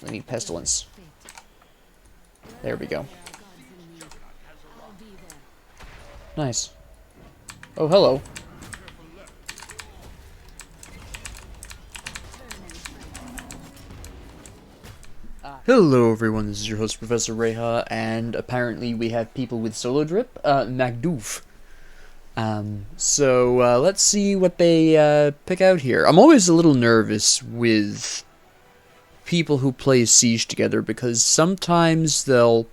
I need pestilence. There we go. Nice. Oh, hello. Hello everyone, this is your host Professor Reha, and apparently we have people with solo drip, MacDoof. Let's see what they pick out here. I'm always a little nervous with people who play Siege together because sometimes they'll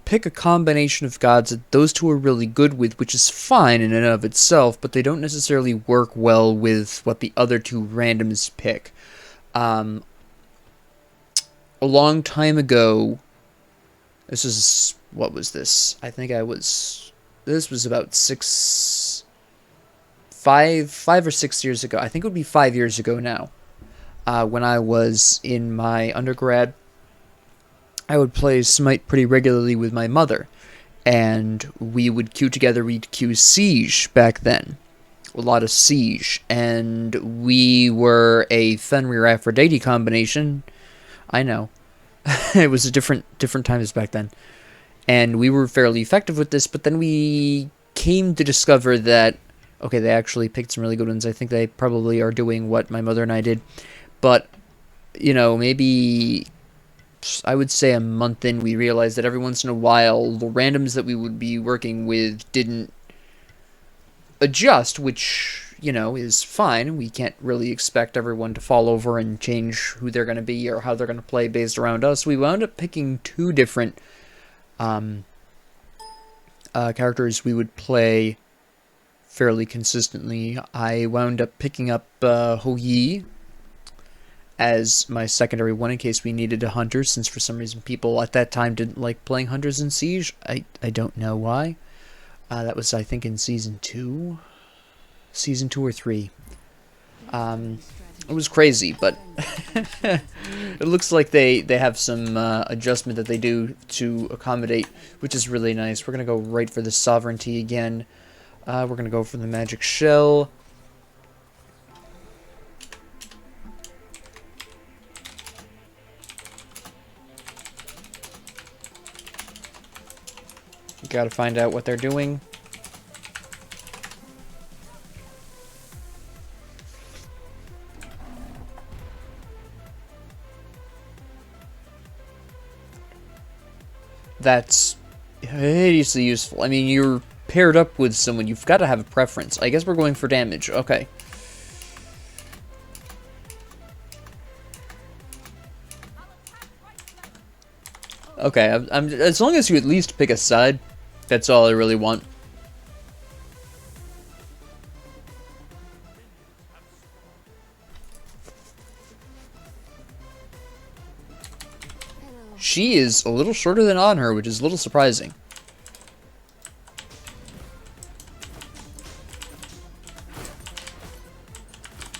pick a combination of gods that those two are really good with, which is fine in and of itself, but they don't necessarily work well with what the other two randoms pick. A long time ago, what was this? I think this was about 5 or 6 years ago. I think it would be 5 years ago now. When I was in my undergrad, I would play Smite pretty regularly with my mother, and we would queue together. We'd queue Siege back then, a lot of Siege, and we were a Fenrir Aphrodite combination. I know. It was a different times back then. And we were fairly effective with this, but then we came to discover that, okay, they actually picked some really good ones. I think they probably are doing what my mother and I did. But, maybe, I would say a month in, we realized that every once in a while, the randoms that we would be working with didn't adjust, which is fine. We can't really expect everyone to fall over and change who they're going to be or how they're going to play based around us. We wound up picking two different characters we would play fairly consistently. I wound up picking up Ho Yi as my secondary one in case we needed a hunter, since for some reason people at that time didn't like playing hunters in Siege. I don't know why. That was, I think, in Season 2 or 3. It was crazy, but it looks like they have some adjustment that they do to accommodate, which is really nice. We're going to go right for the Sovereignty again. We're going to go for the Magic Shell. Got to find out what they're doing. That's hideously useful. I mean, you're paired up with someone. You've got to have a preference. I guess we're going for damage. Okay. Okay, as long as you at least pick a side, that's all I really want. She is a little shorter than on her, which is a little surprising.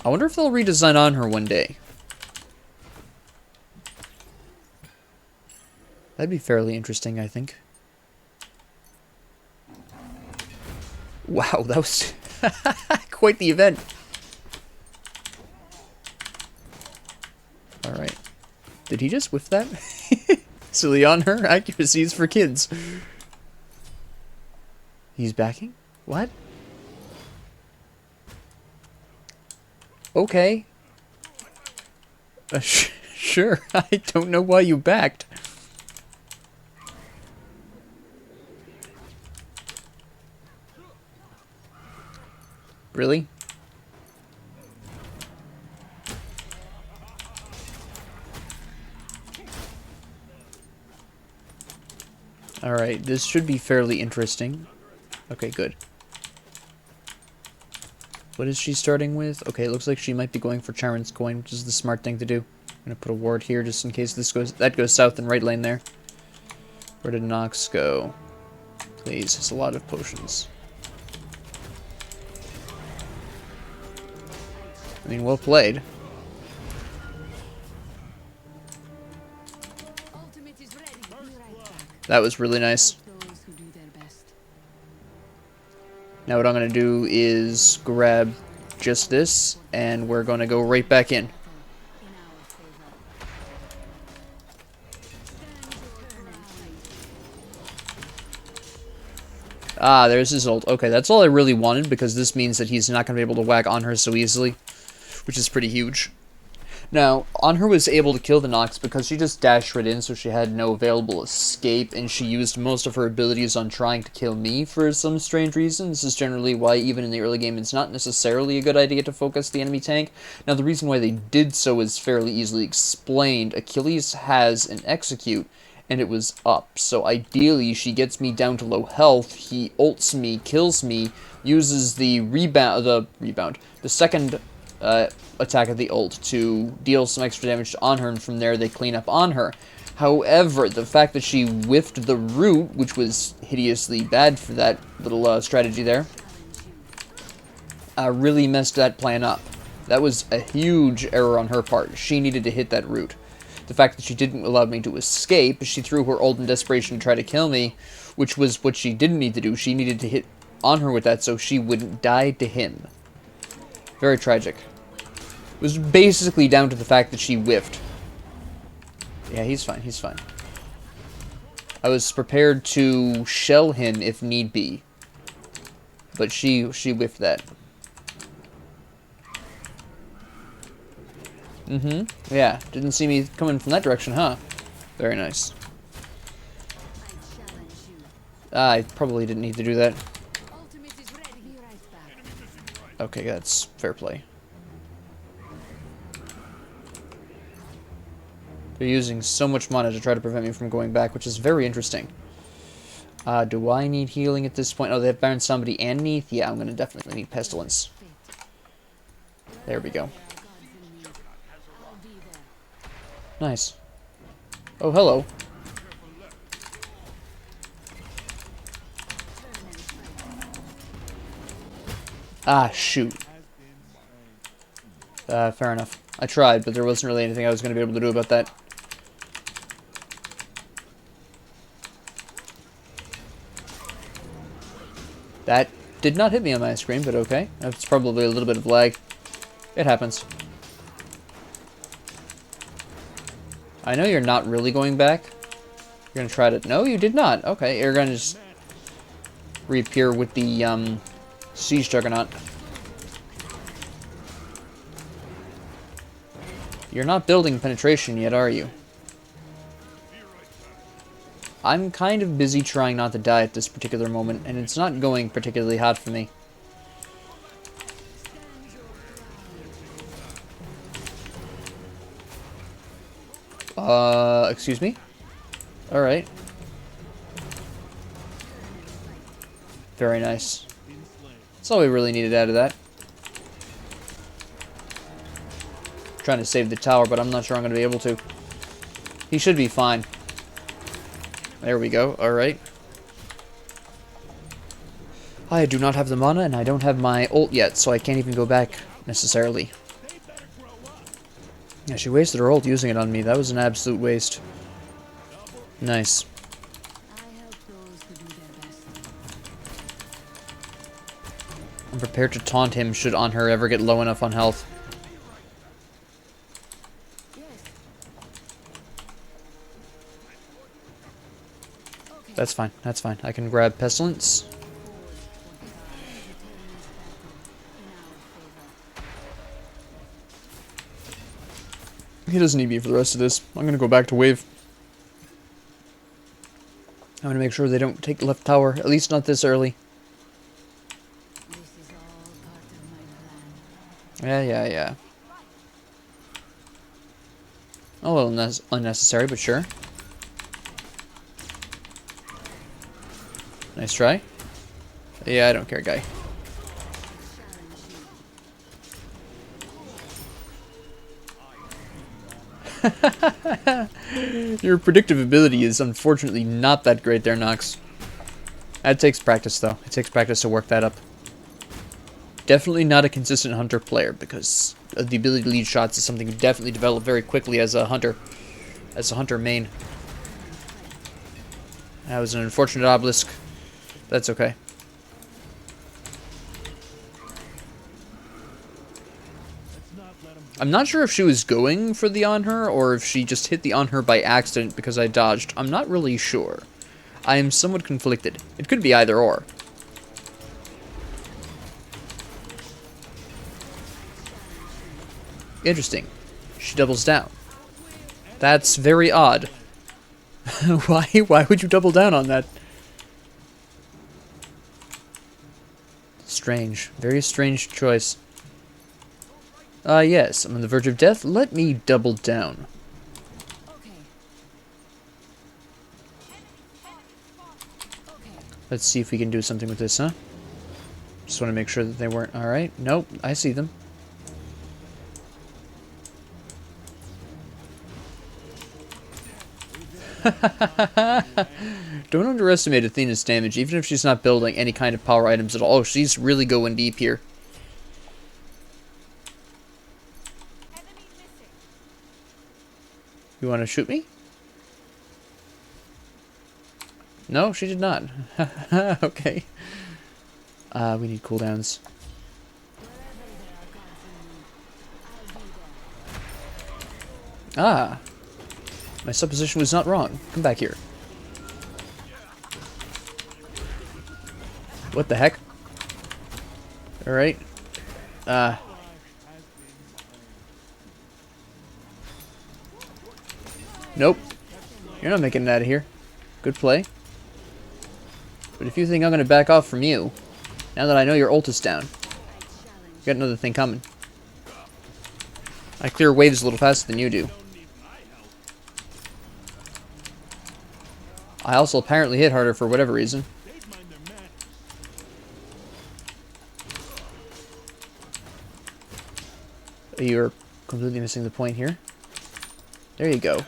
I wonder if they'll redesign on her one day. That'd be fairly interesting, I think. Wow, that was quite the event. Alright. Did he just whiff that? Silly on her. Accuracy is for kids. He's backing? What? Okay. Sure. I don't know why you backed. Really? Alright, this should be fairly interesting. Okay, good. What is she starting with? Okay, it looks like she might be going for Charon's coin, which is the smart thing to do. I'm gonna put a ward here just in case that goes south in right lane there. Where did Nox go? Please, it's a lot of potions. I mean, well played. That was really nice. Now what I'm going to do is grab just this, and we're going to go right back in. Ah, there's his ult. Okay, that's all I really wanted, because this means that he's not going to be able to whack on her so easily, which is pretty huge. Now, Anher was able to kill the Nox because she just dashed right in, so she had no available escape, and she used most of her abilities on trying to kill me for some strange reason. This is generally why, even in the early game, it's not necessarily a good idea to focus the enemy tank. Now, the reason why they did so is fairly easily explained. Achilles has an execute, and it was up, so ideally she gets me down to low health, he ults me, kills me, uses the the second attack of the ult to deal some extra damage to Anher, and from there they clean up Anher. However, the fact that she whiffed the root, which was hideously bad for that little strategy there, really messed that plan up. That was a huge error on her part. She needed to hit that root. The fact that she didn't allow me to escape, she threw her ult in desperation to try to kill me, which was what she didn't need to do. She needed to hit Anher with that so she wouldn't die to him. Very tragic. It was basically down to the fact that she whiffed. Yeah, he's fine, he's fine. I was prepared to shell him if need be, but she whiffed that. Yeah, didn't see me coming from that direction, huh? Very nice. I probably didn't need to do that. Okay, that's fair play. They're using so much mana to try to prevent me from going back, which is very interesting. Do I need healing at this point? Oh, they have Baron somebody and Neath? Yeah, I'm going to definitely need Pestilence. There we go. Nice. Oh, hello. Ah, shoot. Fair enough. I tried, but there wasn't really anything I was going to be able to do about that. That did not hit me on my screen, but okay. That's probably a little bit of lag. It happens. I know you're not really going back. You're going to try to... No, you did not. Okay, you're going to just reappear with the Siege Juggernaut. You're not building penetration yet, are you? I'm kind of busy trying not to die at this particular moment, and it's not going particularly hot for me. Excuse me? Alright. Very nice. That's all we really needed out of that. Trying to save the tower, but I'm not sure I'm going to be able to. He should be fine. There we go. Alright. I do not have the mana, and I don't have my ult yet, so I can't even go back, necessarily. Yeah, she wasted her ult using it on me. That was an absolute waste. Nice. I'm prepared to taunt him should Anher ever get low enough on health. That's fine, that's fine. I can grab Pestilence. He doesn't need me for the rest of this. I'm going to go back to wave. I'm going to make sure they don't take left tower, at least not this early. Yeah. A little unnecessary, but sure. Nice try. Yeah, I don't care, guy. Your predictive ability is unfortunately not that great there, Nox. That takes practice, though. It takes practice to work that up. Definitely not a consistent hunter player, because the ability to lead shots is something you definitely develop very quickly as a hunter. As a hunter main. That was an unfortunate obelisk. That's okay. I'm not sure if she was going for the Anher, or if she just hit the Anher by accident because I dodged. I'm not really sure. I am somewhat conflicted. It could be either or. Interesting. She doubles down. That's very odd. Why would you double down on that? Strange. Very strange choice. Yes, I'm on the verge of death. Let me double down. Let's see if we can do something with this, huh? Just want to make sure that they weren't... Alright. Nope, I see them. Don't underestimate Athena's damage, even if she's not building any kind of power items at all. Oh, she's really going deep here. You want to shoot me? No, she did not. Okay. We need cooldowns. Ah. My supposition was not wrong. Come back here. What the heck? Alright. Nope. You're not making it out of here. Good play. But if you think I'm going to back off from you, now that I know your ult is down, you got another thing coming. I clear waves a little faster than you do. I also apparently hit harder for whatever reason. You're completely missing the point here. There you go.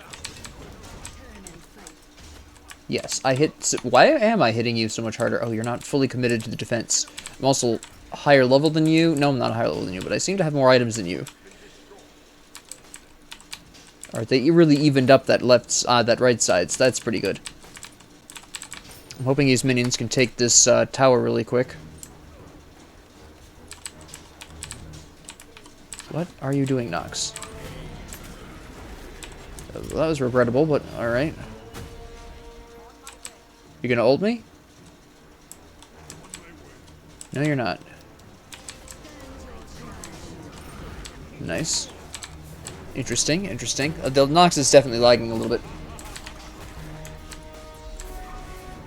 Yes, I hit... Why am I hitting you so much harder? Oh, you're not fully committed to the defense. I'm also higher level than you. No, I'm not higher level than you, but I seem to have more items than you. Alright, they really evened up that that right side, so that's pretty good. I'm hoping these minions can take this tower really quick. What are you doing, Nox? That was regrettable, but alright. You gonna ult me? No, you're not. Nice. Interesting, interesting. The Nox is definitely lagging a little bit.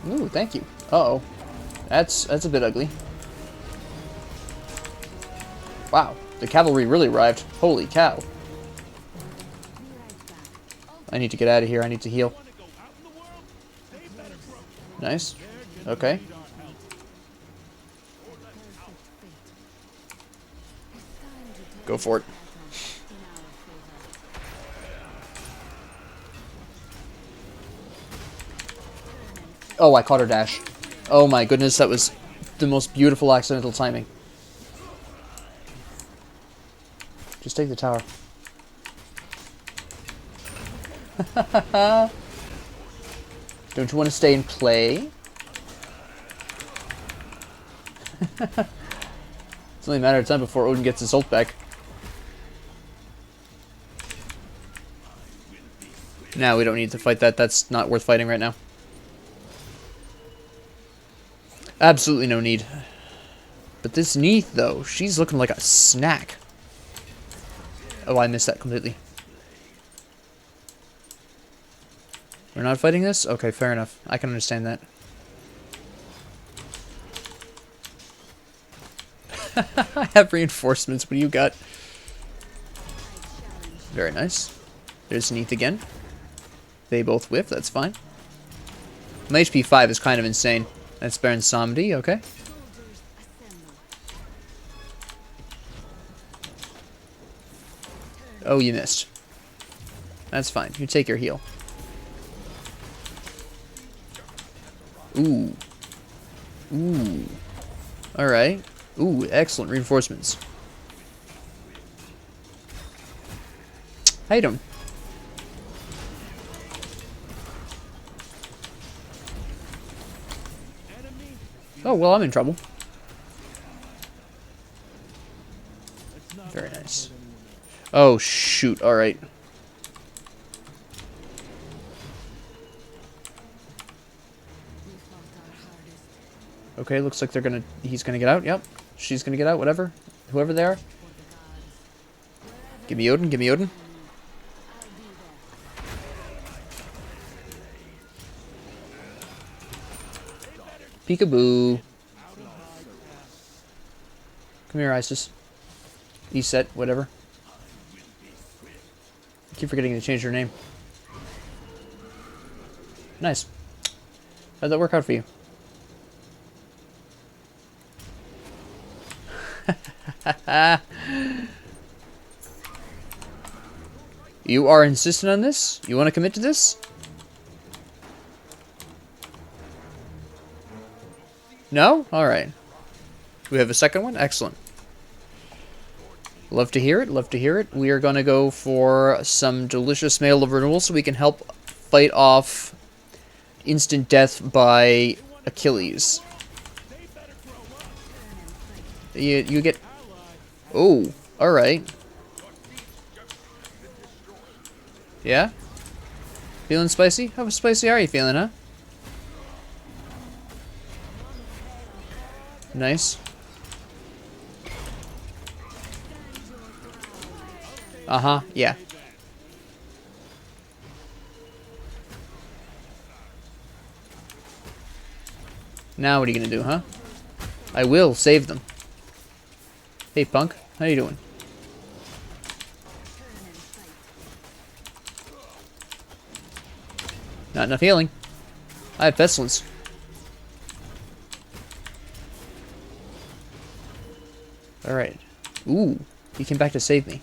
Ooh, thank you. Uh-oh. That's a bit ugly. Wow, the cavalry really arrived. Holy cow. I need to get out of here. I need to heal. Nice. Okay. Go for it. Oh, I caught her dash. Oh my goodness, that was the most beautiful accidental timing. Just take the tower. Don't you want to stay and play? It's only a matter of time before Odin gets his ult back. No, we don't need to fight that. That's not worth fighting right now. Absolutely no need. But this Neith, though, she's looking like a snack. Oh, I missed that completely. We're not fighting this? Okay, fair enough. I can understand that. I have reinforcements. What do you got? Very nice. There's Neith again. They both whiff. That's fine. My HP 5 is kind of insane. That's Baron Samedi. Okay. Oh, you missed. That's fine. You take your heal. Ooh. Ooh. Alright. Ooh, excellent reinforcements. How you doing? Oh, well, I'm in trouble. Very nice. Oh, shoot. Alright. Okay, looks like he's gonna get out. Yep. She's gonna get out, whatever. Whoever they are. Give me Odin, give me Odin. Peekaboo. Come here, Isis. Eset, whatever. I keep forgetting to change your name. Nice. How'd that work out for you? You are insistent on this? You want to commit to this? No? Alright. We have a second one? Excellent. Love to hear it, love to hear it. We are going to go for some delicious Mail of Renewal so we can help fight off instant death by Achilles. You get... Oh, alright. Yeah? Feeling spicy? How spicy are you feeling, huh? Nice. Uh-huh, yeah. Now what are you gonna do, huh? I will save them. Hey, punk. How you doing? Not enough healing. I have pestilence. Alright. Ooh, he came back to save me.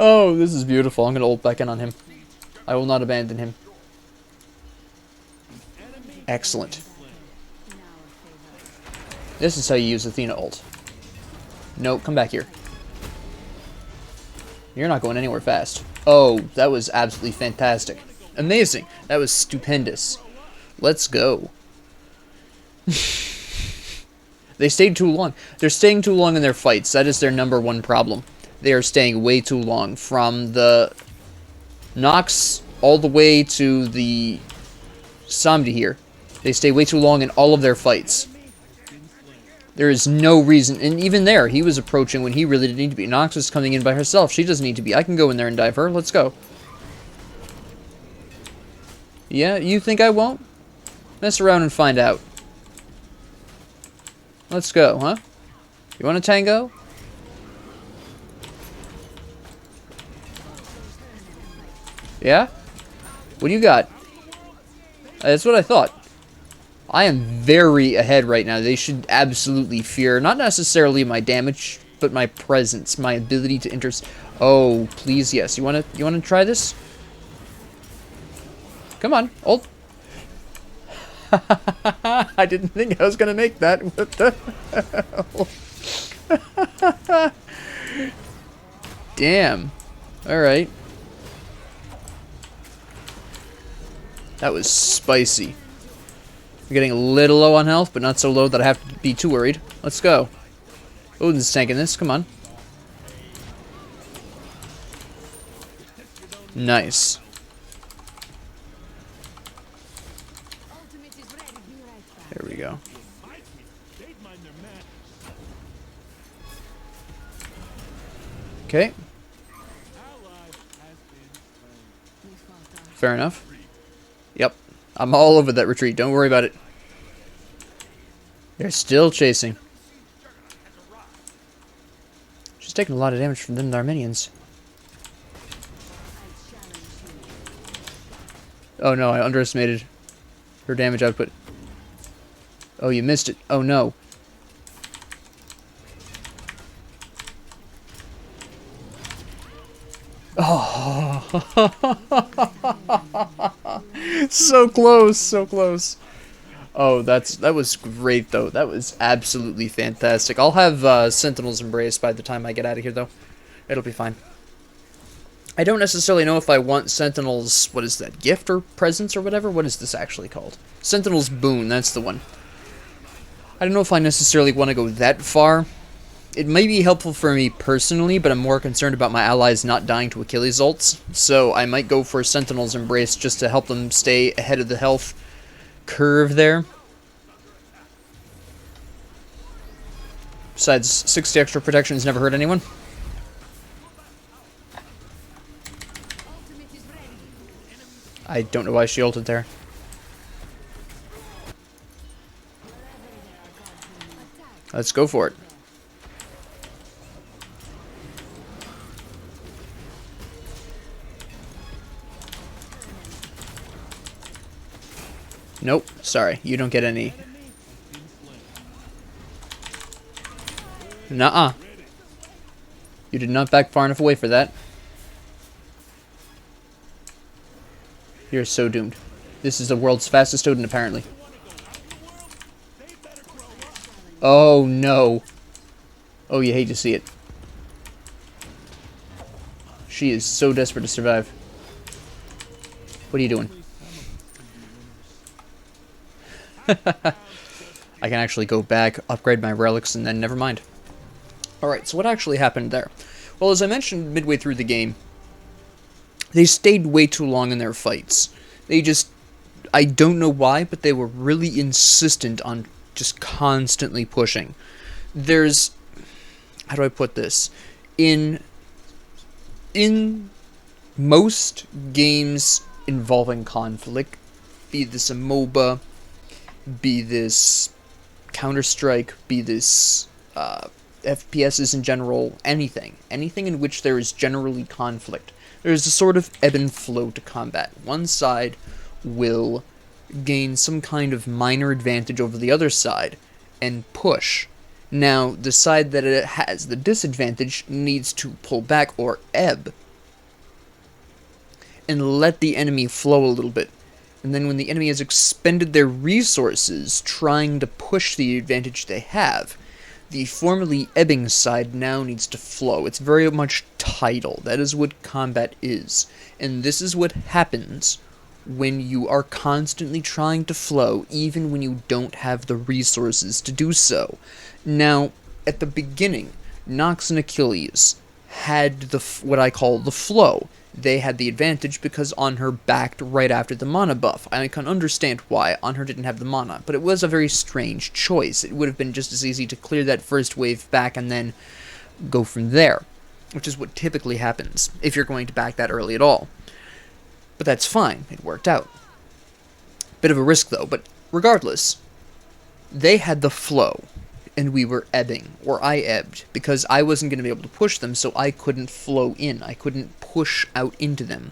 Oh, this is beautiful. I'm going to ult back in on him. I will not abandon him. Excellent. This is how you use Athena ult. No, come back here. You're not going anywhere fast. Oh, that was absolutely fantastic. Amazing. That was stupendous. Let's go. They stayed too long. They're staying too long in their fights. That is their #1 problem. They are staying way too long. From the Nox all the way to the Samdi here. They stay way too long in all of their fights. There is no reason. And even there, he was approaching when he really didn't need to be. Nox was coming in by herself. She doesn't need to be. I can go in there and dive her. Let's go. Yeah, you think I won't? Mess around and find out. Let's go, huh? You want a tango? Yeah? What do you got? That's what I thought. I am very ahead right now. They should absolutely fear, not necessarily my damage, but my presence, my ability to inter... Oh, please, yes. You wanna try this? Come on, ult. I didn't think I was gonna make that. What the hell? Damn. Alright. That was spicy. I'm getting a little low on health, but not so low that I have to be too worried. Let's go. Odin's tanking this. Come on. Nice. There we go. Okay. Fair enough. Yep. I'm all over that retreat. Don't worry about it. They're still chasing. She's taking a lot of damage from them Armenians. Oh no, I underestimated her damage output. Oh, you missed it. Oh no. Oh. So close, so close. Oh, that was great though. That was absolutely fantastic. I'll have Sentinel's Embrace by the time I get out of here though. It'll be fine. I don't necessarily know if I want Sentinel's, what is that, gift or presence or whatever? What is this actually called? Sentinel's Boon, that's the one. I don't know if I necessarily want to go that far it might be helpful for me personally, but I'm more concerned about my allies not dying to Achilles ults, so I might go for Sentinel's Embrace just to help them stay ahead of the health curve there. Besides, 60 extra protections never hurt anyone. I don't know why she ulted there. Let's go for it. Nope, sorry, you don't get any. Nuh-uh. You did not back far enough away for that. You're so doomed. This is the world's fastest Odin, apparently. Oh, no. Oh, you hate to see it. She is so desperate to survive. What are you doing? I can actually go back, upgrade my relics, and then never mind. Alright, so what actually happened there? Well, as I mentioned midway through the game, they stayed way too long in their fights. They just... I don't know why, but they were really insistent on just constantly pushing. There's... How do I put this? In most games involving conflict, be this a MOBA, be this Counter-Strike, be this FPSs in general, anything in which there is generally conflict, there's a sort of ebb and flow to combat. One side will gain some kind of minor advantage over the other side and push. Now, the side that it has the disadvantage needs to pull back or ebb and let the enemy flow a little bit. And then when the enemy has expended their resources trying to push the advantage they have, the formerly ebbing side now needs to flow. It's very much tidal. That is what combat is. And this is what happens when you are constantly trying to flow, even when you don't have the resources to do so. Now, at the beginning, Nox and Achilles had what I call the flow. They had the advantage because Anhur backed right after the mana buff. I can understand why Anhur didn't have the mana, but it was a very strange choice. It would have been just as easy to clear that first wave back and then go from there, which is what typically happens if you're going to back that early at all. But that's fine. It worked out. Bit of a risk, though, but regardless, they had the flow, and we were ebbing, or I ebbed, because I wasn't going to be able to push them, so I couldn't flow in. I couldn't push out into them.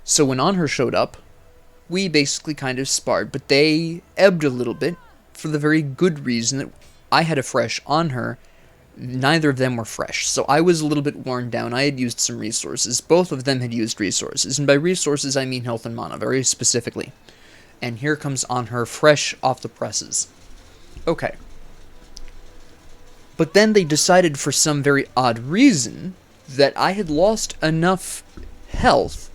So when Anhur showed up, we basically kind of sparred, but they ebbed a little bit for the very good reason that I had a fresh Anhur. Neither of them were fresh, so I was a little bit worn down. I had used some resources. Both of them had used resources, and by resources I mean health and mana, very specifically. And here comes Anhur, fresh off the presses. Okay. But then they decided for some very odd reason that I had lost enough health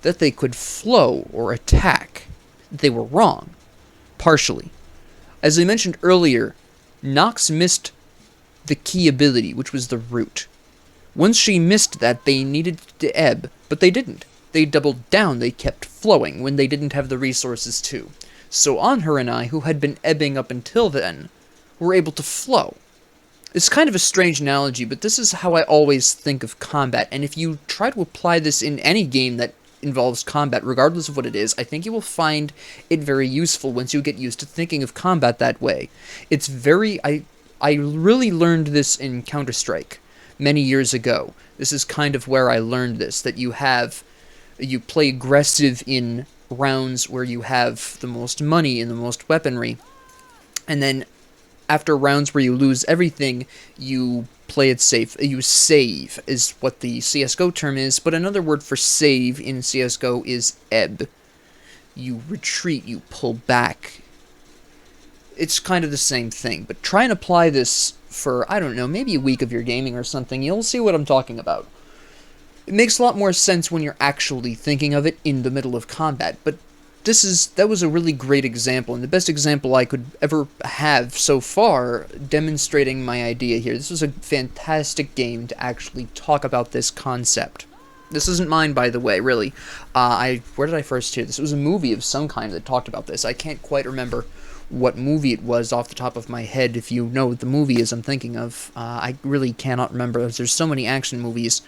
that they could flow or attack. They were wrong. Partially. As I mentioned earlier, Nox missed the key ability, which was the root. Once she missed that, they needed to ebb, but they didn't. They doubled down, they kept flowing when they didn't have the resources to. So Anhur and I, who had been ebbing up until then, were able to flow. It's kind of a strange analogy, but this is how I always think of combat, and if you try to apply this in any game that involves combat, regardless of what it is, I think you will find it very useful once you get used to thinking of combat that way. It's very... I really learned this in Counter-Strike many years ago. This is kind of where I learned this, that you play aggressive in rounds where you have the most money and the most weaponry, and then after rounds where you lose everything, you play it safe. You save, is what the CSGO term is, but another word for save in CSGO is ebb. You retreat, you pull back. It's kind of the same thing, but try and apply this for, I don't know, maybe a week of your gaming or something. You'll see what I'm talking about. It makes a lot more sense when you're actually thinking of it in the middle of combat, but that was a really great example, and the best example I could ever have so far demonstrating my idea here. This was a fantastic game to actually talk about this concept. This isn't mine, by the way, really. Where did I first hear this? It was a movie of some kind that talked about this. I can't quite remember what movie it was off the top of my head. If you know what the movie is I'm thinking of, I really cannot remember. There's so many action movies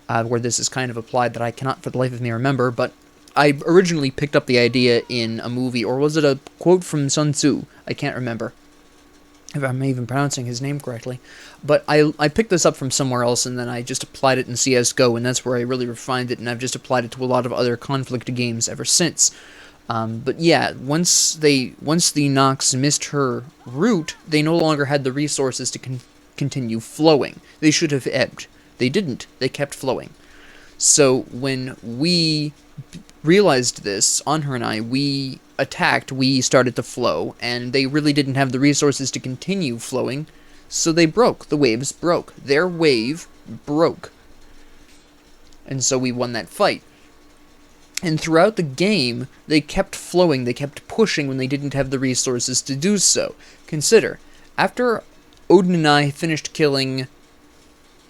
where this is kind of applied that I cannot for the life of me remember, but I originally picked up the idea in a movie, or was it a quote from Sun Tzu? I can't remember if I'm even pronouncing his name correctly. But I picked this up from somewhere else, and then I just applied it in CSGO, and that's where I really refined it, and I've just applied it to a lot of other conflict games ever since. But yeah, once the Nox missed her route, they no longer had the resources to continue flowing. They should have ebbed. They didn't. They kept flowing. So when we realized this, Anher and I, we attacked, we started to flow, and they really didn't have the resources to continue flowing, so they broke. The waves broke. Their wave broke. And so we won that fight. And throughout the game, they kept flowing, they kept pushing when they didn't have the resources to do so. Consider, after Odin and I finished killing,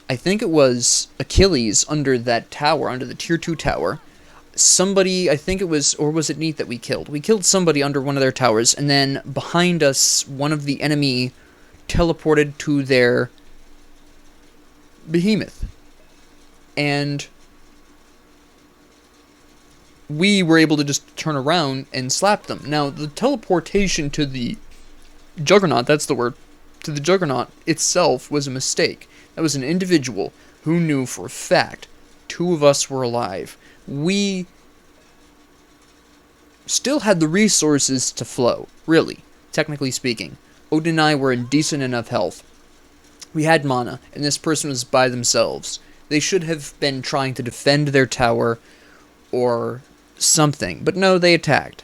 I think it was Achilles under that tower, under the tier 2 tower, somebody, I think it was, or was it Neith that we killed? We killed somebody under one of their towers, and then behind us, one of the enemy teleported to their behemoth. And we were able to just turn around and slap them. Now, the teleportation to the Juggernaut, that's the word, to the Juggernaut itself was a mistake. That was an individual who knew for a fact 2 of us were alive. We still had the resources to flow, really, technically speaking. Odin and I were in decent enough health. We had mana, and this person was by themselves. They should have been trying to defend their tower or something, but no, they attacked.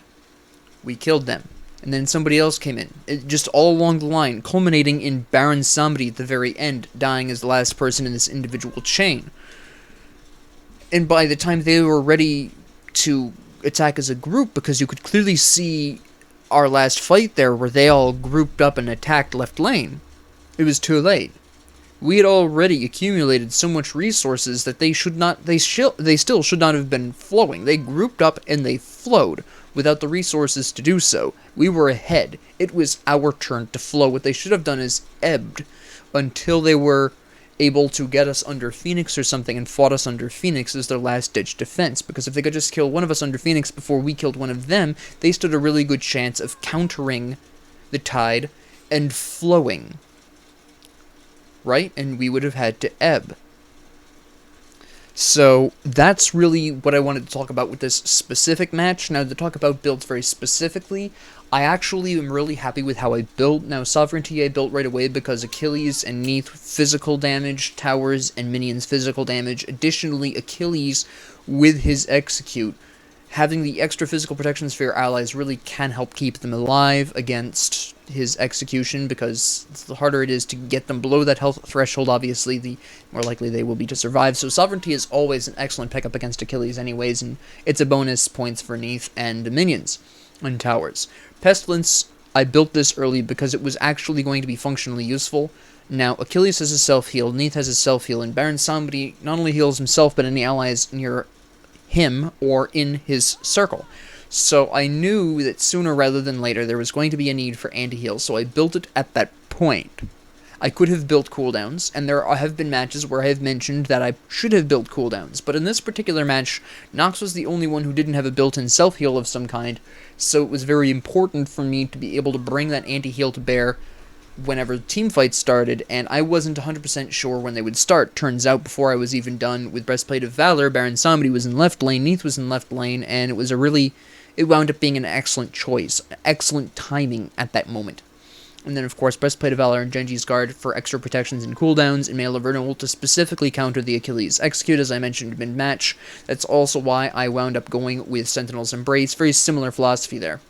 We killed them, and then somebody else came in. Just all along the line, culminating in Baron Samedi at the very end, dying as the last person in this individual chain. And by the time they were ready to attack as a group, because you could clearly see our last fight there where they all grouped up and attacked left lane, it was too late. We had already accumulated so much resources that they still should not have been flowing. They grouped up and they flowed without the resources to do so. We were ahead. It was our turn to flow. What they should have done is ebbed until they were able to get us under Phoenix or something and fought us under Phoenix as their last-ditch defense, because if they could just kill one of us under Phoenix before we killed one of them, they stood a really good chance of countering the tide and flowing. Right? And we would have had to ebb. So that's really what I wanted to talk about with this specific match. Now, to talk about builds very specifically, I actually am really happy with how I built. Now, Sovereignty I built right away because Achilles and Neith physical damage, towers and minions physical damage. Additionally, Achilles with his execute, having the extra physical protections for your allies really can help keep them alive against his execution, because the harder it is to get them below that health threshold, obviously, the more likely they will be to survive. So Sovereignty is always an excellent pickup against Achilles anyways, and it's a bonus points for Neith and minions and towers. Pestilence, I built this early because it was actually going to be functionally useful. Now, Achilles has a self-heal, Neith has a self-heal, and Baron Samedi not only heals himself, but any allies near him or in his circle. So I knew that sooner rather than later there was going to be a need for anti-heal, so I built it at that point. I could have built cooldowns, and there have been matches where I have mentioned that I should have built cooldowns, but in this particular match, Nox was the only one who didn't have a built-in self-heal of some kind, so it was very important for me to be able to bring that anti-heal to bear whenever teamfights started, and I wasn't 100% sure when they would start. Turns out, before I was even done with Breastplate of Valor, Baron Samedi was in left lane, Neith was in left lane, and it wound up being an excellent choice, excellent timing at that moment. And then, of course, Breastplate of Valor and Genji's Guard for extra protections and cooldowns, and Mail of Vernal to specifically counter the Achilles Execute, as I mentioned mid-match. That's also why I wound up going with Sentinel's Embrace. Very similar philosophy there.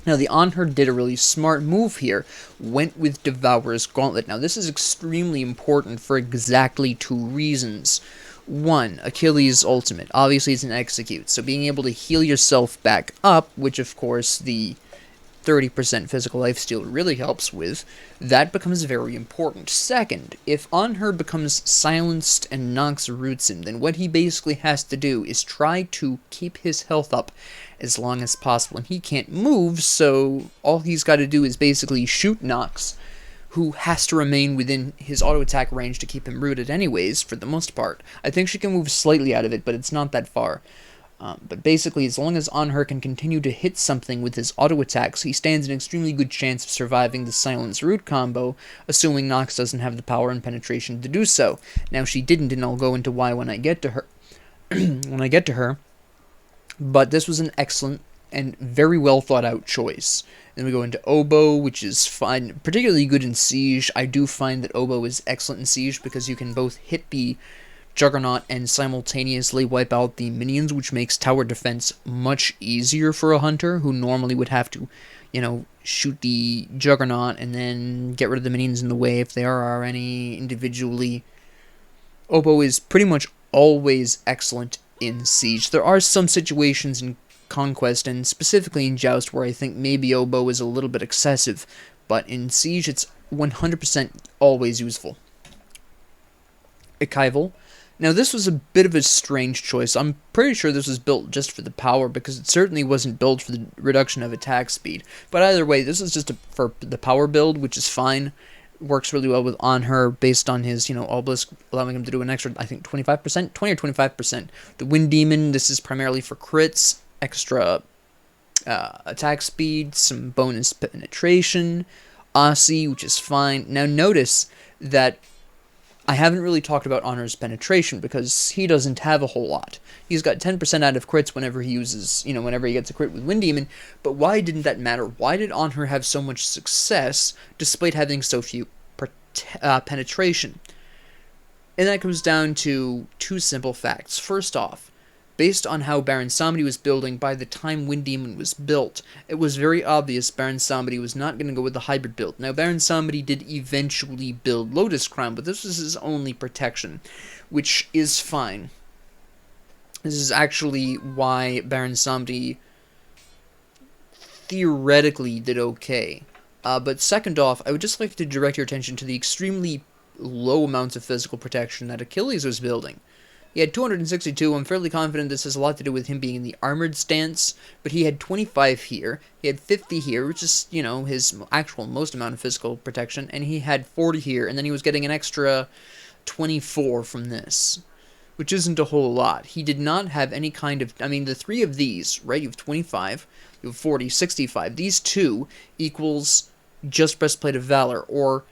Now, the Anher did a really smart move here, went with Devourer's Gauntlet. Now, this is extremely important for exactly 2 reasons. One, Achilles' ultimate. Obviously, it's an execute, so being able to heal yourself back up, which of course the 30% physical lifesteal really helps with, that becomes very important. Second, if On Her becomes silenced and Nox roots him, then what he basically has to do is try to keep his health up as long as possible. And he can't move, so all he's got to do is basically shoot Nox, who has to remain within his auto attack range to keep him rooted anyways, for the most part. I think she can move slightly out of it, but it's not that far. But basically, as long as On Her can continue to hit something with his auto attacks, he stands an extremely good chance of surviving the Silence Root combo, assuming Nox doesn't have the power and penetration to do so. Now, she didn't, and I'll go into why when I get to her. But this was an excellent and very well thought out choice. Then we go into Oboe, which is fine, particularly good in Siege. I do find that Oboe is excellent in Siege because you can both hit the Juggernaut and simultaneously wipe out the minions, which makes tower defense much easier for a hunter who normally would have to, shoot the Juggernaut and then get rid of the minions in the way if there are any individually. Oboe is pretty much always excellent in Siege. There are some situations in Conquest and specifically in Joust where I think maybe Oboe is a little bit excessive, but in Siege it's 100% always useful. Ekival. Now, this was a bit of a strange choice. I'm pretty sure this was built just for the power, because it certainly wasn't built for the reduction of attack speed. But either way, this is just for the power build, which is fine. Works really well with On Her, based on his, Obelisk, allowing him to do an extra, I think, 25%? 20 or 25%. The Wind Demon, this is primarily for crits, extra attack speed, some bonus penetration. Aussie, which is fine. Now, notice that I haven't really talked about On Her's penetration because he doesn't have a whole lot. He's got 10% out of crits whenever he uses, whenever he gets a crit with Wind Demon, but why didn't that matter? Why did On Her have so much success despite having so few penetration? And that comes down to two simple facts. First off, based on how Baron Samedi was building by the time Wind Demon was built, it was very obvious Baron Samedi was not going to go with the hybrid build. Now, Baron Samedi did eventually build Lotus Crown, but this was his only protection, which is fine. This is actually why Baron Samedi theoretically did okay. But second off, I would just like to direct your attention to the extremely low amounts of physical protection that Achilles was building. He had 262. I'm fairly confident this has a lot to do with him being in the armored stance, but he had 25 here. He had 50 here, which is, his actual most amount of physical protection, and he had 40 here, and then he was getting an extra 24 from this, which isn't a whole lot. He did not have any kind of, the three of these, right? You have 25, you have 40, 65. These two equals just Breastplate of Valor, or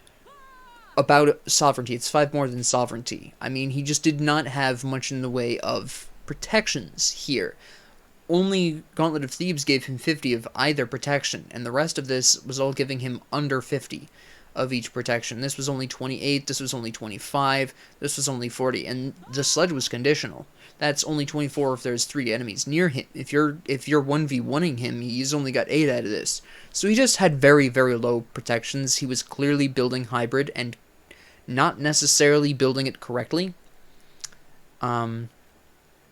about Sovereignty. It's 5 more than Sovereignty. He just did not have much in the way of protections here. Only Gauntlet of Thebes gave him 50 of either protection, and the rest of this was all giving him under 50 of each protection. This was only 28, this was only 25, this was only 40, and the sledge was conditional. That's only 24 if there's 3 enemies near him. If you're 1v1ing him, he's only got 8 out of this. So he just had very, very low protections. He was clearly building hybrid and not necessarily building it correctly. And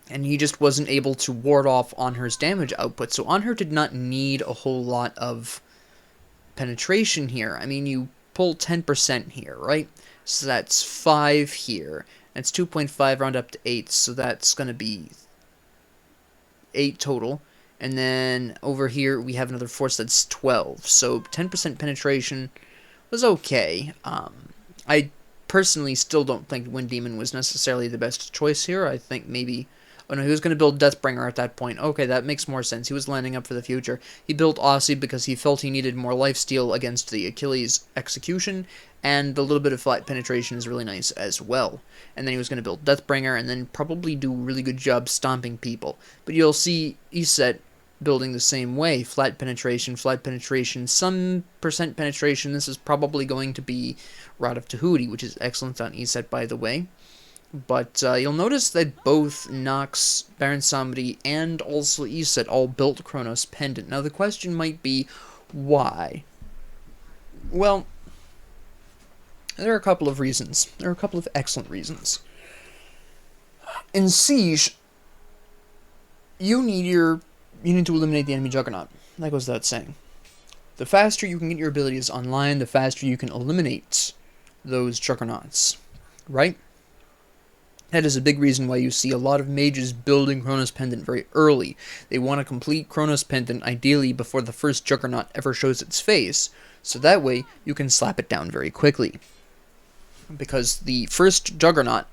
he just wasn't able to ward off On Her's damage output. So On Her did not need a whole lot of penetration here. You pull 10% here, right? So that's 5 here. That's 2.5 round up to 8, so that's going to be 8 total. And then over here we have another force that's 12. So 10% penetration was okay. I personally still don't think Wind Demon was necessarily the best choice here. I think maybe... Oh no, he was going to build Deathbringer at that point. Okay, that makes more sense. He was landing up for the future. He built Aussie because he felt he needed more lifesteal against the Achilles execution, and the little bit of flat penetration is really nice as well. And then he was going to build Deathbringer, and then probably do a really good job stomping people. But you'll see Iset building the same way. Flat penetration, some percent penetration. This is probably going to be Rod of Tahuti, which is excellent on Iset, by the way. But you'll notice that both Nox, Baron Samedi, and also Iset all built Chronos Pendant. Now the question might be, why? Well, there are a couple of reasons. There are a couple of excellent reasons. In Siege, you need to eliminate the enemy Juggernaut. That goes without saying. The faster you can get your abilities online, the faster you can eliminate those Juggernauts, right? That is a big reason why you see a lot of mages building Chronos Pendant very early. They want to complete Chronos Pendant ideally before the first Juggernaut ever shows its face, so that way you can slap it down very quickly. Because the first Juggernaut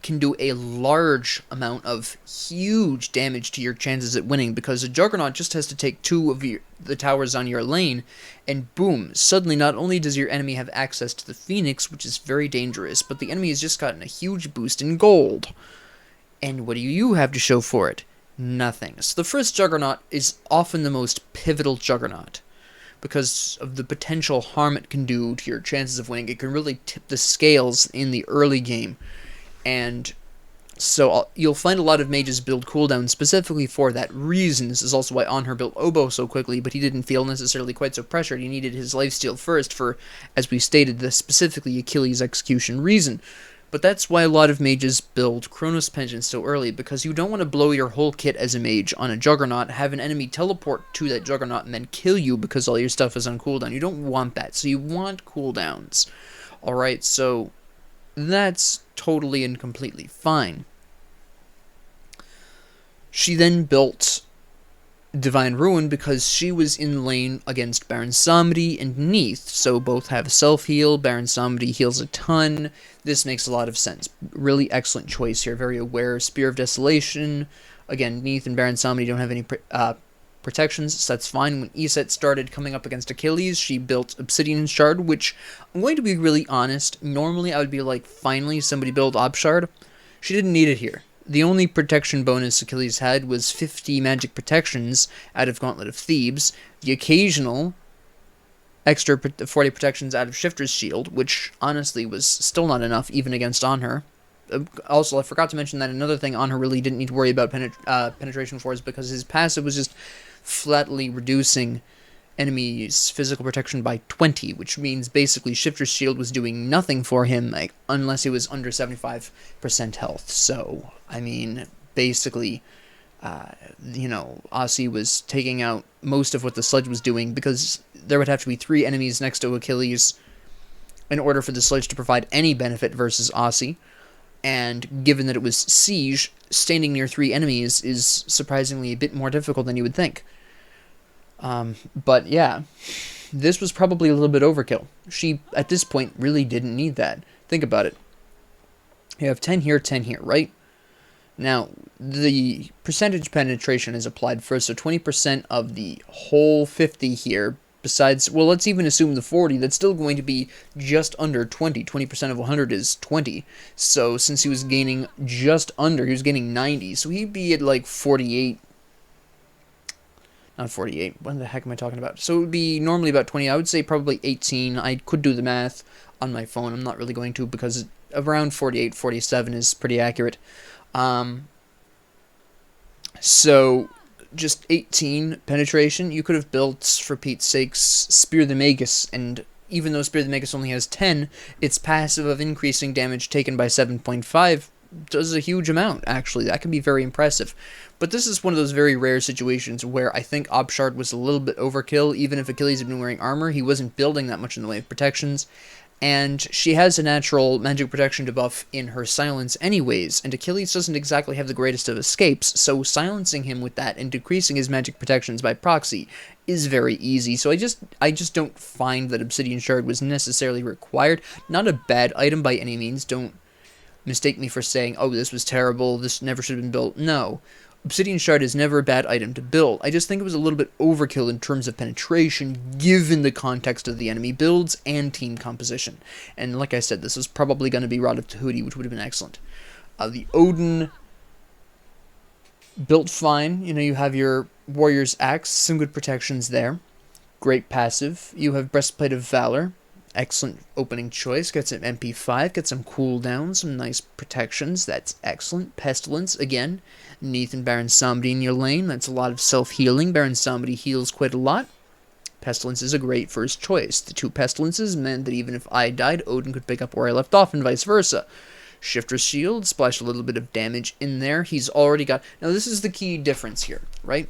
can do a large amount of huge damage to your chances at winning, because a Juggernaut just has to take two of the towers on your lane, and boom, suddenly not only does your enemy have access to the Phoenix, which is very dangerous, but the enemy has just gotten a huge boost in gold. And what do you have to show for it? Nothing. So the first Juggernaut is often the most pivotal Juggernaut, because of the potential harm it can do to your chances of winning. It can really tip the scales in the early game. And so you'll find a lot of mages build cooldowns specifically for that reason. This is also why Anhur built Oboe so quickly, but he didn't feel necessarily quite so pressured. He needed his lifesteal first for, as we stated, the specifically Achilles' execution reason. But that's why a lot of mages build Chronos Pendant so early, because you don't want to blow your whole kit as a mage on a Juggernaut, have an enemy teleport to that Juggernaut, and then kill you because all your stuff is on cooldown. You don't want that, so you want cooldowns. Alright, so that's totally and completely fine. She then built Divine Ruin because she was in lane against Baron Samedi and Neith, so both have self-heal. Baron Samedi heals a ton. This makes a lot of sense. Really excellent choice here. Very aware. Spear of Desolation. Again, Neith and Baron Samedi don't have any protections, so that's fine. When Iset started coming up against Achilles, she built Obsidian Shard, which, I'm going to be really honest, normally I would be like, finally somebody build Ob Shard. She didn't need it here. The only protection bonus Achilles had was 50 magic protections out of Gauntlet of Thebes, the occasional extra 40 protections out of Shifter's Shield, which honestly was still not enough even against Anhur. Also, I forgot to mention that another thing Anhur really didn't need to worry about penetration for is because his passive was just flatly reducing enemies' physical protection by 20, which means basically Shifter's Shield was doing nothing for him, like, unless it was under 75% health. So, I mean, basically, Aussie was taking out most of what the Sledge was doing, because there would have to be 3 enemies next to Achilles in order for the Sledge to provide any benefit versus Aussie. And given that it was Siege, standing near 3 enemies is surprisingly a bit more difficult than you would think. But yeah, this was probably a little bit overkill. She, at this point, really didn't need that. Think about it. You have 10 here, right? Now, the percentage penetration is applied first, so 20% of the whole 50 here, besides, well, let's even assume the 40, that's still going to be just under 20. 20% of 100 is 20. So, since he was gaining just under, he was gaining 90, so he'd be at like 48. Not 48. What the heck am I talking about? So it would be normally about 20. I would say probably 18. I could do the math on my phone. I'm not really going to, because around 48, 47 is pretty accurate. So just 18 penetration. You could have built, for Pete's sakes, Spear the Magus, and even though Spear the Magus only has 10, its passive of increasing damage taken by 7.5 does a huge amount, actually. That can be very impressive. But this is one of those very rare situations where I think Obshard was a little bit overkill. Even if Achilles had been wearing armor, he wasn't building that much in the way of protections. And she has a natural magic protection debuff in her silence anyways, and Achilles doesn't exactly have the greatest of escapes, so silencing him with that and decreasing his magic protections by proxy is very easy. So I just don't find that Obsidian Shard was necessarily required. Not a bad item by any means. Don't mistake me for saying, oh, this was terrible, this never should have been built. No. Obsidian Shard is never a bad item to build. I just think it was a little bit overkill in terms of penetration, given the context of the enemy builds and team composition. And like I said, this was probably going to be Rod of Tahuti, which would have been excellent. The Odin built fine. You know, you have your Warrior's Axe, some good protections there. Great passive. You have Breastplate of Valor. Excellent opening choice. Get some MP5, get some cooldowns, some nice protections. That's excellent. Pestilence, again. Neith and Baron Samedi in your lane. That's a lot of self-healing. Baron Samedi heals quite a lot. Pestilence is a great first choice. The 2 Pestilences meant that even if I died, Odin could pick up where I left off, and vice versa. Shifter Shield, splash a little bit of damage in there. He's already got... Now, this is the key difference here, right?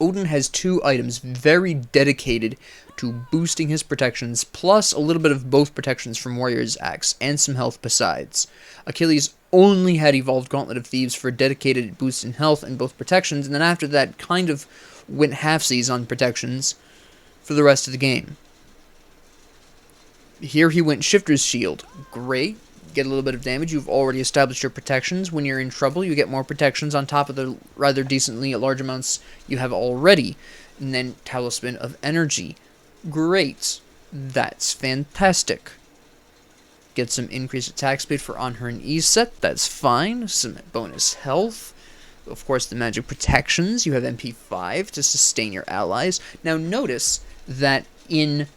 Odin has 2 items very dedicated to boosting his protections, plus a little bit of both protections from Warrior's Axe, and some health besides. Achilles only had Evolved Gauntlet of Thieves for dedicated boosts in health and both protections, and then after that kind of went halfsies on protections for the rest of the game. Here he went Shifter's Shield. Great. Get a little bit of damage. You've already established your protections. When you're in trouble, you get more protections on top of the rather decently large amounts you have already. And then Talisman of Energy. Great. That's fantastic. Get some increased attack speed for on her and E set. That's fine. Some bonus health. Of course, the magic protections. You have MP5 to sustain your allies. Now notice that in...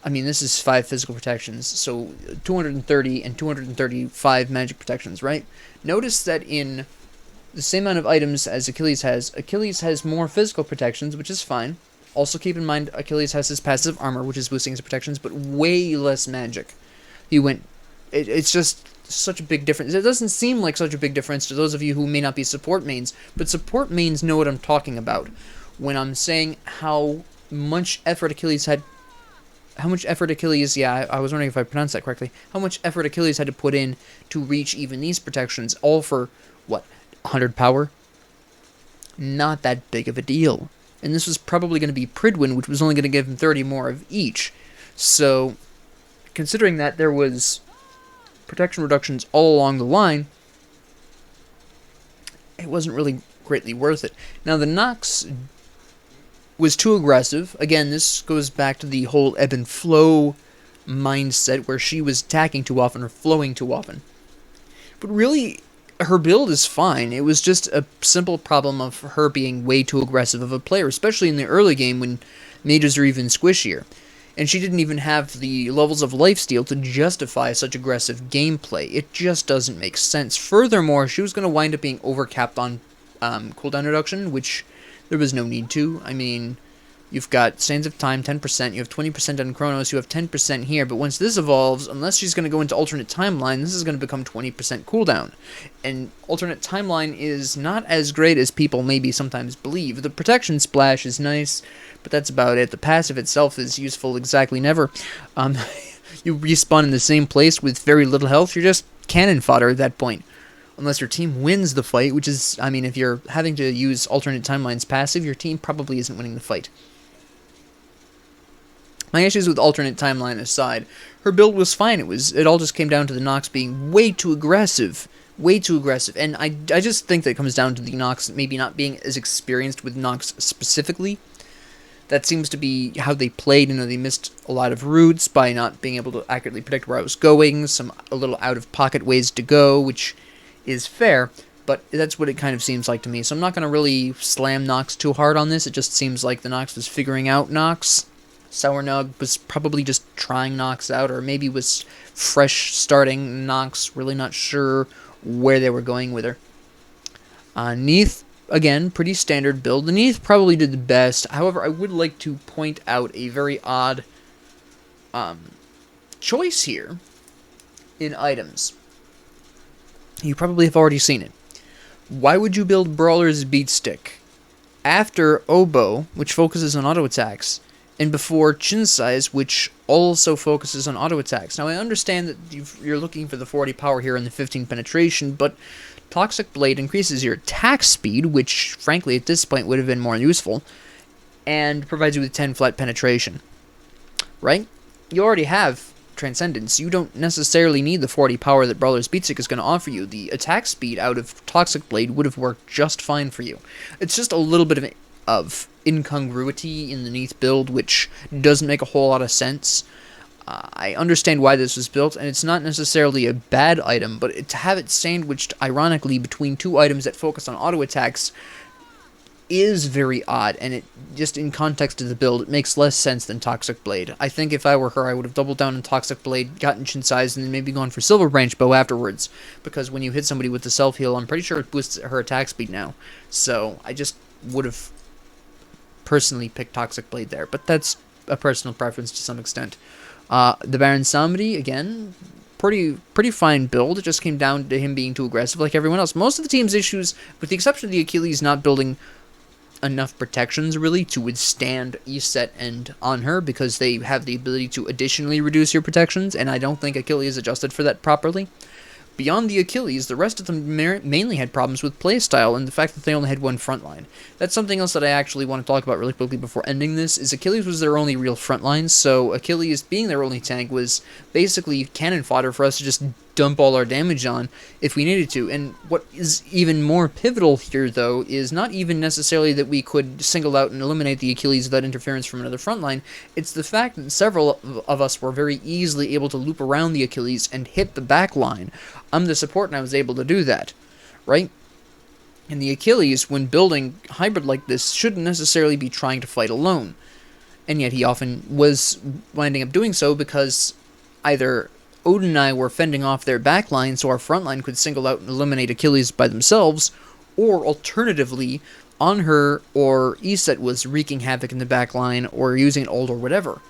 I mean, this is 5 physical protections, so 230 and 235 magic protections, right? Notice that in the same amount of items as Achilles has more physical protections, which is fine. Also keep in mind, Achilles has his passive armor, which is boosting his protections, but way less magic. It's just such a big difference. It doesn't seem like such a big difference to those of you who may not be support mains, but support mains know what I'm talking about when I'm saying how much effort Achilles, yeah, I was wondering if I pronounced that correctly, how much effort Achilles had to put in to reach even these protections, all for, what, 100 power? Not that big of a deal. And this was probably going to be Pridwin, which was only going to give him 30 more of each. So, considering that there was protection reductions all along the line, it wasn't really greatly worth it. Now, the Nox was too aggressive. Again, this goes back to the whole ebb and flow mindset where she was attacking too often or flowing too often. But really, her build is fine. It was just a simple problem of her being way too aggressive of a player, especially in the early game when mages are even squishier. And she didn't even have the levels of lifesteal to justify such aggressive gameplay. It just doesn't make sense. Furthermore, she was going to wind up being overcapped on cooldown reduction, which there was no need to. I mean, you've got Sands of Time, 10%, you have 20% on Chronos, you have 10% here, but once this evolves, unless she's going to go into Alternate Timeline, this is going to become 20% cooldown. And Alternate Timeline is not as great as people maybe sometimes believe. The Protection Splash is nice, but that's about it. The passive itself is useful exactly never. You respawn in the same place with very little health, you're just cannon fodder at that point. Unless your team wins the fight, which is, I mean, if you're having to use Alternate Timeline's passive, your team probably isn't winning the fight. My issues with Alternate Timeline aside, her build was fine. It all just came down to the Nox being way too aggressive. Way too aggressive. And I just think that it comes down to the Nox maybe not being as experienced with Nox specifically. That seems to be how they played. You know, they missed a lot of routes by not being able to accurately predict where I was going. Some a little out-of-pocket ways to go, which is fair, but that's what it kind of seems like to me. So I'm not going to really slam Nox too hard on this. It just seems like the Nox was figuring out Nox. Sournug was probably just trying Nox out, or maybe was fresh starting Nox, really not sure where they were going with her. Neith, again, pretty standard build. The Neith probably did the best. However, I would like to point out a very odd choice here in items. You probably have already seen it. Why would you build Brawler's Beatstick after Oboe, which focuses on auto attacks, and before Chin Size, which also focuses on auto attacks? Now, I understand that you're looking for the 40 power here and the 15 penetration, but Toxic Blade increases your attack speed, which, frankly, at this point would have been more useful, and provides you with 10 flat penetration. Right? You already have Transcendence. You don't necessarily need the 40 power that Brawler's Beatstick is going to offer you. The attack speed out of Toxic Blade would have worked just fine for you. It's just a little bit of incongruity in the Neith build, which doesn't make a whole lot of sense. I understand why this was built, and it's not necessarily a bad item, but to have it sandwiched, ironically, between 2 items that focus on auto attacks is very odd, and it just in context of the build, it makes less sense than Toxic Blade. I think if I were her, I would have doubled down on Toxic Blade, gotten Chin Size, and then maybe gone for Silver Branch Bow afterwards, because when you hit somebody with the self-heal, I'm pretty sure it boosts her attack speed now. So I just would have personally picked Toxic Blade there, but that's a personal preference to some extent. The Baron Samedi, again, pretty fine build. It just came down to him being too aggressive like everyone else. Most of the team's issues, with the exception of the Achilles not building enough protections really to withstand Iset and Anhur, because they have the ability to additionally reduce your protections, and I don't think Achilles adjusted for that properly. Beyond the Achilles, the rest of them mainly had problems with playstyle and the fact that they only had one frontline. That's something else that I actually want to talk about really quickly before ending this, is Achilles was their only real frontline, so Achilles being their only tank was basically cannon fodder for us to just dump all our damage on if we needed to. And what is even more pivotal here, though, is not even necessarily that we could single out and eliminate the Achilles without interference from another frontline. It's the fact that several of us were very easily able to loop around the Achilles and hit the back line. I'm the support, and I was able to do that, right? And the Achilles, when building hybrid like this, shouldn't necessarily be trying to fight alone. And yet he often was winding up doing so because either Odin and I were fending off their backline so our frontline could single out and eliminate Achilles by themselves, or alternatively, Anhur or Iset was wreaking havoc in the backline or using an ult or whatever.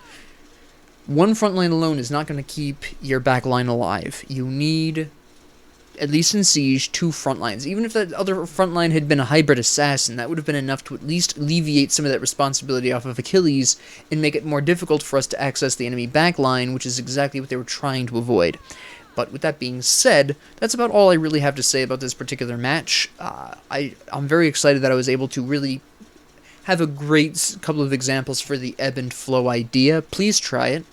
One frontline alone is not going to keep your backline alive. You need, at least in Siege, two frontlines. Even if that other frontline had been a hybrid assassin, that would have been enough to at least alleviate some of that responsibility off of Achilles and make it more difficult for us to access the enemy backline, which is exactly what they were trying to avoid. But with that being said, that's about all I really have to say about this particular match. I'm very excited that I was able to really have a great couple of examples for the ebb and flow idea. Please try it.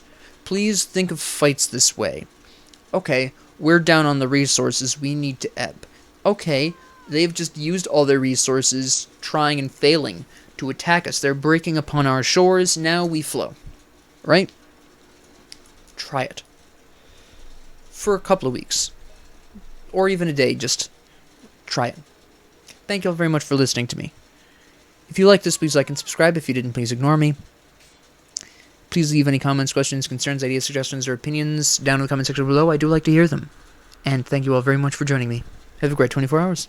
Please think of fights this way. Okay, we're down on the resources, we need to ebb. Okay, they've just used all their resources, trying and failing to attack us. They're breaking upon our shores, now we flow. Right? Try it. For a couple of weeks. Or even a day, just try it. Thank you all very much for listening to me. If you like this, please like and subscribe. If you didn't, please ignore me. Please leave any comments, questions, concerns, ideas, suggestions, or opinions down in the comment section below. I do like to hear them. And thank you all very much for joining me. Have a great 24 hours.